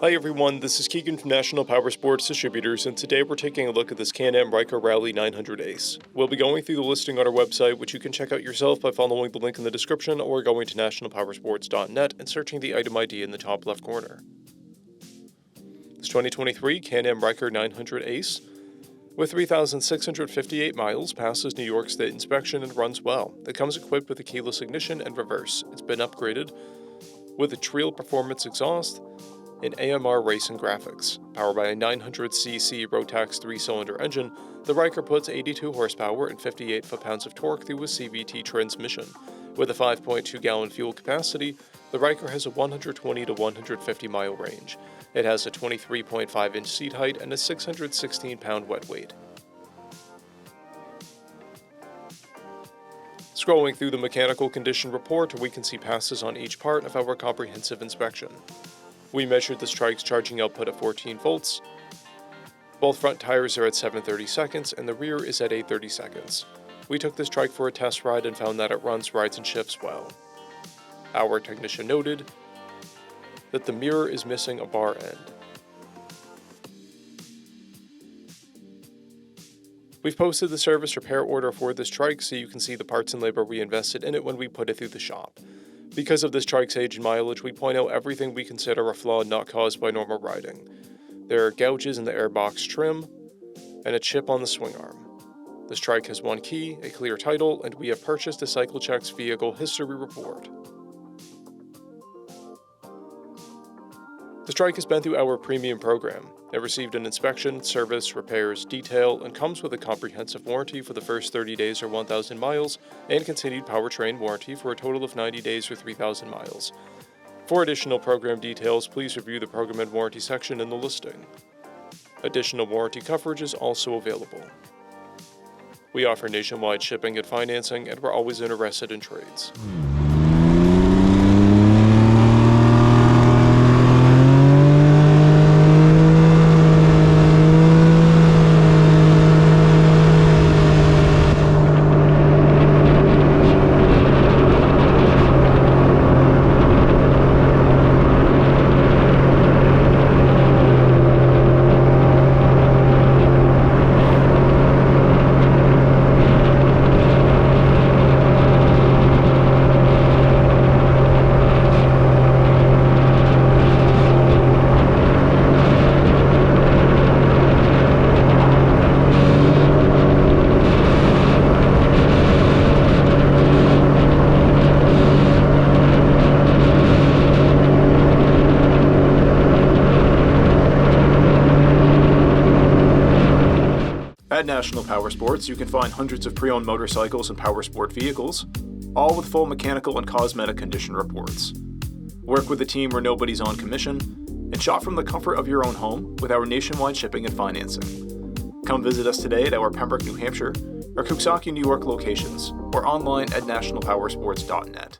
Hi everyone, this is Keegan from National Powersports Distributors, and today we're taking a look at this Can-Am RYKER Rally 900 Ace. We'll be going through the listing on our website, which you can check out yourself by following the link in the description or going to nationalpowersports.net and searching the item ID in the top left corner. This 2023 Can-Am RYKER 900 Ace, with 3,658 miles, passes New York State inspection and runs well. It comes equipped with a keyless ignition and reverse. It's been upgraded with a Trail Performance exhaust and AMR racing graphics. Powered by a 900cc Rotax 3-cylinder engine, the RYKER puts 82 horsepower and 58 foot-pounds of torque through a CVT transmission. With a 5.2-gallon fuel capacity, the RYKER has a 120 to 150 mile range. It has a 23.5-inch seat height and a 616-pound wet weight. Scrolling through the mechanical condition report, we can see passes on each part of our comprehensive inspection. We measured this TRIKE's charging output at 14 volts. Both front tires are at 7/30 seconds and the rear is at 8/30 seconds. We took this TRIKE for a test ride and found that it runs, rides, and shifts well. Our technician noted that the mirror is missing a bar end. We've posted the service repair order for this TRIKE so you can see the parts and labor we invested in it when we put it through the shop. Because of this TRIKE's age and mileage, we point out everything we consider a flaw not caused by normal riding. There are gouges in the airbox trim and a chip on the swing arm. This TRIKE has one key, a clear title, and we have purchased a CycleCheck's vehicle history report. This TRIKE has been through our premium program. It received an inspection, service, repairs, detail, and comes with a comprehensive warranty for the first 30 days or 1,000 miles, and continued powertrain warranty for a total of 90 days or 3,000 miles. For additional program details, please review the program and warranty section in the listing. Additional warranty coverage is also available. We offer nationwide shipping and financing, and we're always interested in trades. At National Powersports, you can find hundreds of pre-owned motorcycles and powersport vehicles, all with full mechanical and cosmetic condition reports. Work with a team where nobody's on commission, and shop from the comfort of your own home with our nationwide shipping and financing. Come visit us today at our Pembroke, New Hampshire, or Coxsackie, New York locations, or online at nationalpowersports.net.